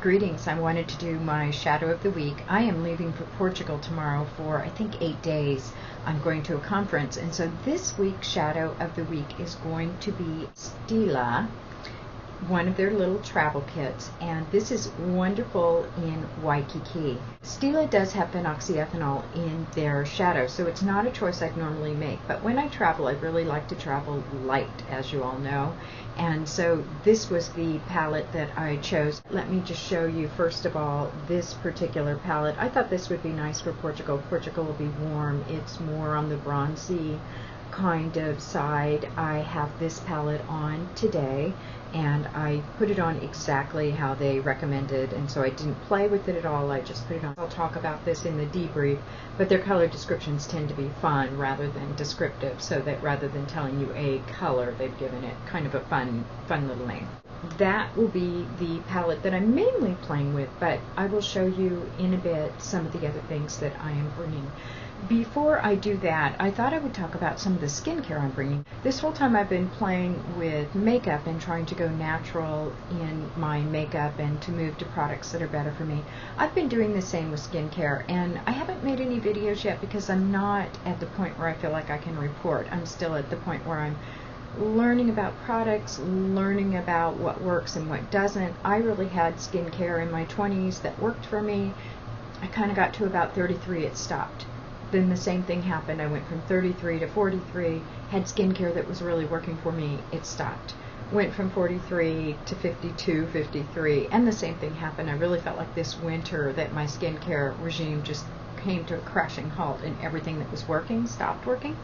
Greetings. I wanted to do my shadow of the week. I am leaving for Portugal tomorrow for I think 8 days. I'm going to a conference, and so this week's shadow of the week is going to be STILA, one of their little travel kits, and this is wonderful in Waikiki. STILA does have phenoxyethanol in their shadow, so it's not a choice I'd normally make, but when I travel, I really like to travel light, as you all know, and so this was the palette that I chose. Let me just show you first of all this particular palette. I thought this would be nice for Portugal. Portugal will be warm. It's more on the bronzy kind of side. I have this palette on today, and I put it on exactly how they recommended, and so I didn't play with it at all. I just put it on. I'll talk about this in the debrief, but their color descriptions tend to be fun rather than descriptive, so that rather than telling you a color, they've given it kind of a fun little name. That will be the palette that I'm mainly playing with, but I will show you in a bit some of the other things that I am bringing. Before I do that, I thought I would talk about some of the skincare I'm bringing. This whole time I've been playing with makeup and trying to go natural in my makeup and to move to products that are better for me. I've been doing the same with skincare, and I haven't made any videos yet because I'm not at the point where I feel like I can report. I'm still at the point where I'm learning about products, learning about what works and what doesn't. I really had skincare in my 20s that worked for me. I kind of got to about 33, it stopped. Then the same thing happened. I went from 33 to 43, had skincare that was really working for me, it stopped. Went from 43 to 52, 53, and the same thing happened. I really felt like this winter that my skincare regime just came to a crashing halt, and everything that was working stopped working.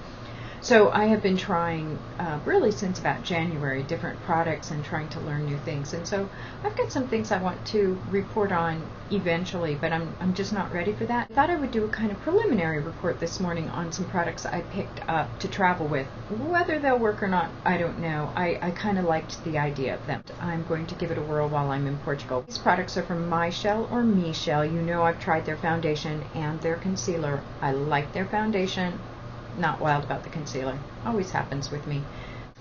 So I have been trying really since about January different products and trying to learn new things, and so I've got some things I want to report on eventually, but I'm just not ready for that. I thought I would do a kind of preliminary report this morning on some products I picked up to travel with. Whether they'll work or not, I don't know. I kind of liked the idea of them. I'm going to give it a whirl while I'm in Portugal. These products are from Michelle or Michelle. You know I've tried their foundation and their concealer. I like their foundation. Not wild about the concealer. Always happens with me.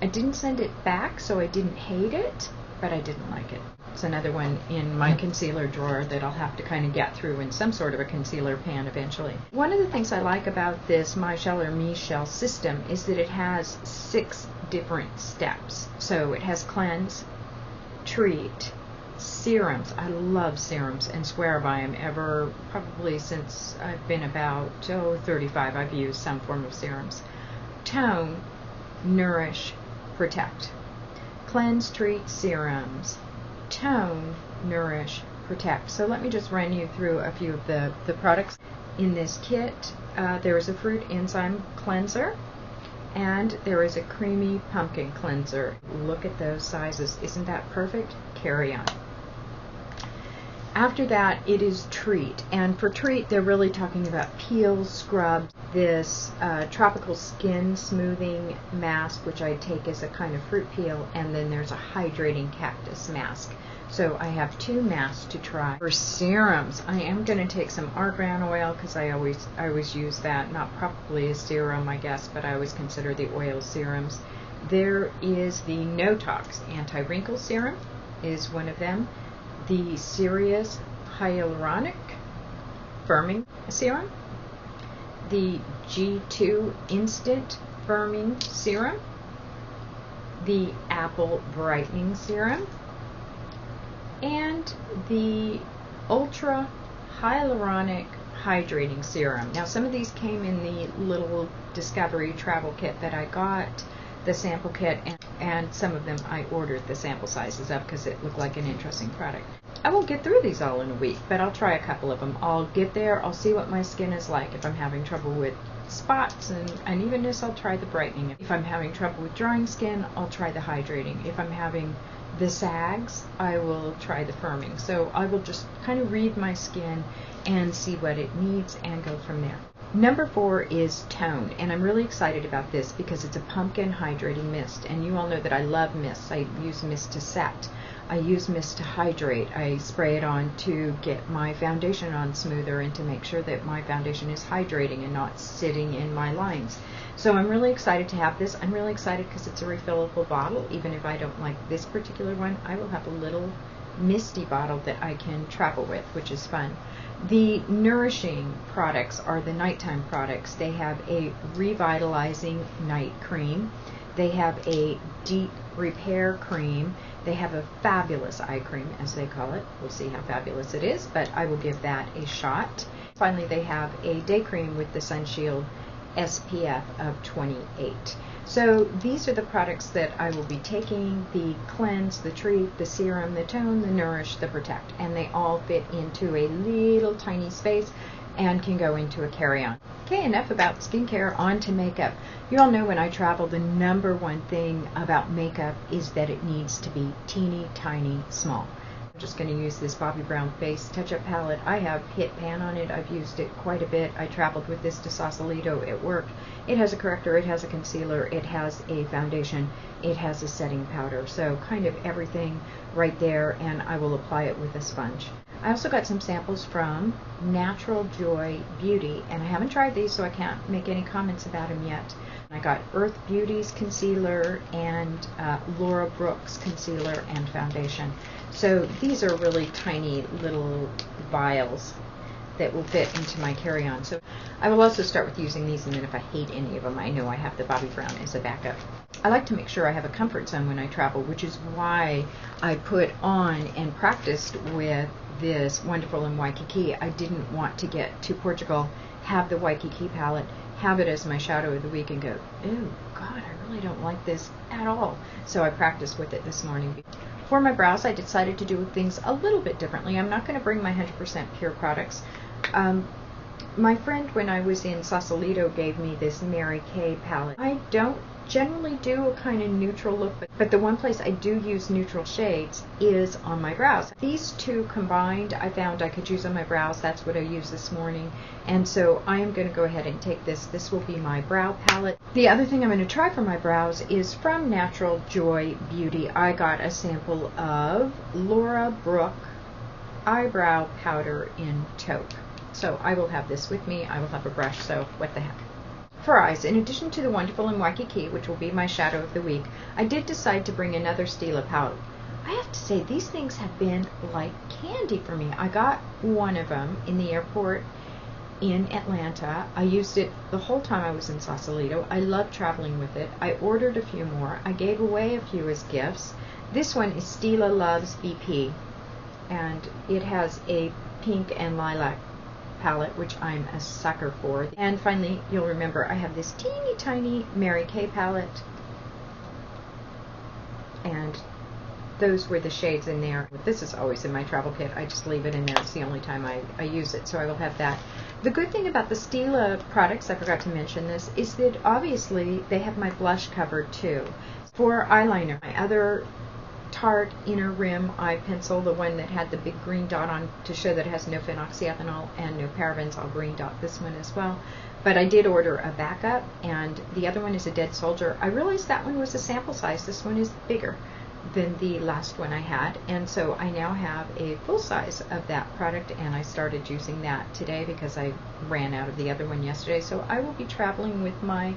I didn't send it back, so I didn't hate it, but I didn't like it. It's another one in my concealer drawer that I'll have to kind of get through in some sort of a concealer pan eventually. One of the things I like about this Michelle or Michelle system is that it has 6 different steps. So it has cleanse, treat, serums. I love serums and swear by them. Probably since I've been about 35, I've used some form of serums. Tone, nourish, protect. Cleanse, treat, serums. Tone, nourish, protect. So let me just run you through a few of the products in this kit. There is a fruit enzyme cleanser, and there is a creamy pumpkin cleanser. Look at those sizes. Isn't that perfect? Carry on. After that, it is treat, and for treat, they're really talking about peels, scrubs, this tropical skin smoothing mask, which I take as a kind of fruit peel, and then there's a hydrating cactus mask. So I have 2 masks to try. For serums, I am going to take some argan oil because I always use that. Not probably a serum, I guess, but I always consider the oil serums. There is the No-Tox anti-wrinkle serum is one of them. The Serious Hyaluronic Firming Serum, the G2 Instant Firming Serum, the Apple Brightening Serum, and the Ultra Hyaluronic Hydrating Serum. Now, some of these came in the little Discovery travel kit that I got, the sample kit, and some of them I ordered the sample sizes of because it looked like an interesting product. I won't get through these all in a week, but I'll try a couple of them. I'll get there, I'll see what my skin is like. If I'm having trouble with spots and unevenness, I'll try the brightening. If I'm having trouble with drying skin, I'll try the hydrating. If I'm having the sags, I will try the firming. So I will just kind of read my skin and see what it needs and go from there. Number 4 is Tone, and I'm really excited about this because it's a pumpkin hydrating mist, and you all know that I love mists. I use mist to set. I use mist to hydrate. I spray it on to get my foundation on smoother and to make sure that my foundation is hydrating and not sitting in my lines. So I'm really excited to have this. I'm really excited because it's a refillable bottle. Even if I don't like this particular one, I will have a little misty bottle that I can travel with, which is fun. The nourishing products are the nighttime products. They have a revitalizing night cream. They have a deep repair cream. They have a fabulous eye cream, as they call it. We'll see how fabulous it is, but I will give that a shot. Finally, they have a day cream with the Sun Shield SPF of 28. So these are the products that I will be taking: the cleanse, the treat, the serum, the tone, the nourish, the protect, and they all fit into a little tiny space and can go into a carry-on. Okay, enough about skincare, on to makeup. You all know when I travel, the number one thing about makeup is that it needs to be teeny tiny small. I'm just going to use this Bobbi Brown Face Touch-Up Palette. I have hit pan on it. I've used it quite a bit. I traveled with this to Sausalito. It worked. It has a corrector, it has a concealer, it has a foundation, it has a setting powder. So kind of everything right there, and I will apply it with a sponge. I also got some samples from Natural Joy Beauty, and I haven't tried these, so I can't make any comments about them yet. I got Earth Beauty's concealer and Laura Brooks concealer and foundation. So these are really tiny little vials that will fit into my carry-on. So I will also start with using these, and then if I hate any of them, I know I have the Bobbi Brown as a backup. I like to make sure I have a comfort zone when I travel, which is why I put on and practiced with this Wonderful in Waikiki. I didn't want to get to Portugal, have the Waikiki palette, have it as my shadow of the week, and go, oh God, I really don't like this at all. So I practiced with it this morning. For my brows, I decided to do things a little bit differently. I'm not going to bring my 100% pure products. My friend, when I was in Sausalito, gave me this Mary Kay palette. I don't generally do a kind of neutral look, but the one place I do use neutral shades is on my brows. These two combined, I found I could use on my brows. That's what I used this morning. And so I am going to go ahead and take this. This will be my brow palette. The other thing I'm going to try for my brows is from Natural Joy Beauty. I got a sample of Laura Brooks eyebrow powder in taupe. So I will have this with me. I will have a brush, so what the heck. For eyes, in addition to the Wonderful in Waikiki, which will be my shadow of the week, I did decide to bring another Stila palette. I have to say, these things have been like candy for me. I got one of them in the airport in Atlanta. I used it the whole time I was in Sausalito. I love traveling with it. I ordered a few more. I gave away a few as gifts. This one is Stila Loves BP, and it has a pink and lilac palette, which I'm a sucker for. And finally, you'll remember I have this teeny tiny Mary Kay palette, and those were the shades in there. This is always in my travel kit. I just leave it in there. It's the only time I use it, so I will have that. The good thing about the Stila products, I forgot to mention this, is that obviously they have my blush covered too. For eyeliner, my other Tarte Inner Rim eye pencil, the one that had the big green dot on to show that it has no phenoxyethanol and no parabens, I'll green dot this one as well. But I did order a backup, and the other one is a Dead Soldier. I realized that one was a sample size. This one is bigger than the last one I had, and so I now have a full size of that product, and I started using that today because I ran out of the other one yesterday. So I will be traveling with my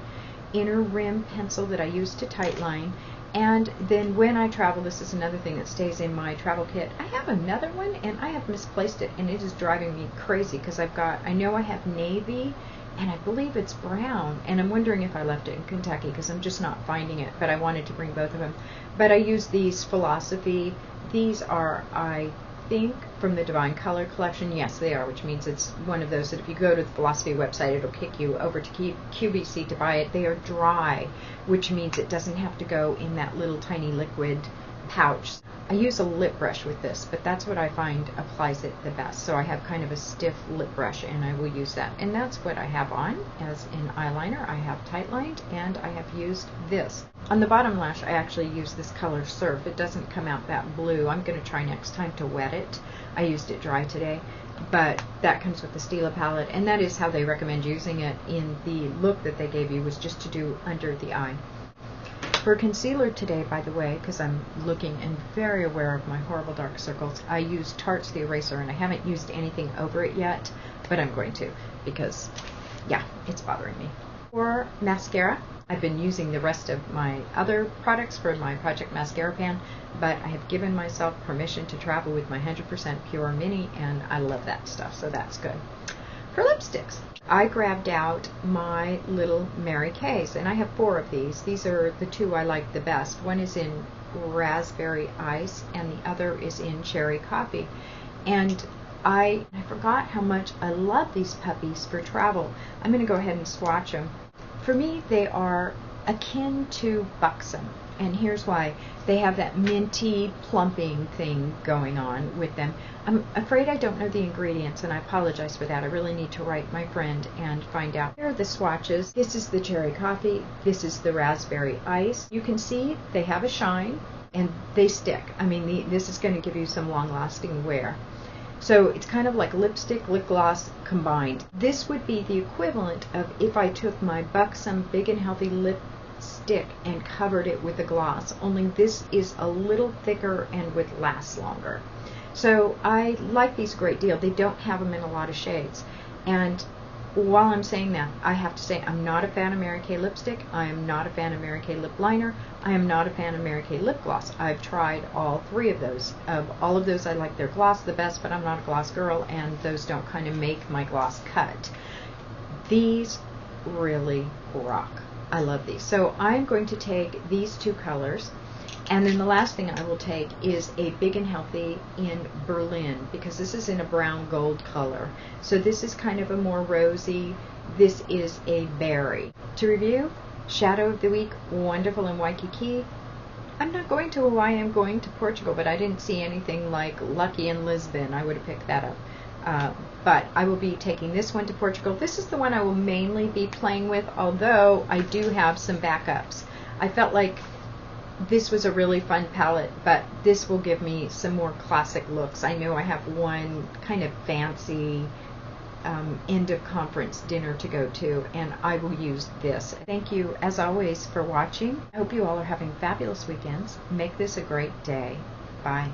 Inner Rim pencil that I use to tightline. And then when I travel, this is another thing that stays in my travel kit. I have another one, and I have misplaced it, and it is driving me crazy because I know I have navy, and I believe it's brown, and I'm wondering if I left it in Kentucky because I'm just not finding it, but I wanted to bring both of them. But I use these Philosophy. These are, I think, from the Divine Color collection. Yes, they are, which means it's one of those that if you go to the Philosophy website, it'll kick you over to QVC to buy it. They are dry, which means it doesn't have to go in that little tiny liquid pouch. I use a lip brush with this, but that's what I find applies it the best. So I have kind of a stiff lip brush, and I will use that. And that's what I have on as an eyeliner. I have tightlined, and I have used this. On the bottom lash, I actually use this color Surf. It doesn't come out that blue. I'm going to try next time to wet it. I used it dry today, but that comes with the Stila palette, and that is how they recommend using it in the look that they gave you, was just to do under the eye. For concealer today, by the way, because I'm looking and very aware of my horrible dark circles, I used Tarte's The Eraser, and I haven't used anything over it yet, but I'm going to because, yeah, it's bothering me. For mascara, I've been using the rest of my other products for my Project Mascara Pan, but I have given myself permission to travel with my 100% Pure Mini, and I love that stuff, so that's good. For lipsticks, I grabbed out my little Mary Kay's, and I have 4 of these. These are the 2 I like the best. One is in raspberry ice, and the other is in cherry coffee. And I forgot how much I love these puppies for travel. I'm going to go ahead and swatch them. For me, they are akin to Buxom, and here's why. They have that minty plumping thing going on with them. I'm afraid I don't know the ingredients, and I apologize for that. I really need to write my friend and find out. Here are the swatches. This is the cherry coffee. This is the raspberry ice. You can see they have a shine, and they stick. I mean, this is going to give you some long-lasting wear. So it's kind of like lipstick, lip gloss combined. This would be the equivalent of if I took my Buxom Big and Healthy lipstick and covered it with a gloss, only this is a little thicker and would last longer. So I like these a great deal. They don't have them in a lot of shades. And while I'm saying that, I have to say I'm not a fan of Mary Kay lipstick. I am not a fan of Mary Kay lip liner. I am not a fan of Mary Kay lip gloss. I've tried all 3 of those. Of all of those, I like their gloss the best, but I'm not a gloss girl, and those don't kind of make my gloss cut. These really rock. I love these. So I'm going to take these 2 colors, and then the last thing I will take is a Big and Healthy in Berlin, because this is in a brown gold color. So this is kind of a more rosy. This is a berry. To review, Shadow of the Week, wonderful in Waikiki. I'm not going to Hawaii, I'm going to Portugal, but I didn't see anything like Lucky in Lisbon. I would have picked that up. But I will be taking this one to Portugal. This is the one I will mainly be playing with, although I do have some backups. I felt like this was a really fun palette, but this will give me some more classic looks. I know I have one kind of fancy end of conference dinner to go to, and I will use this. Thank you as always for watching. I hope you all are having fabulous weekends. Make this a great day. Bye.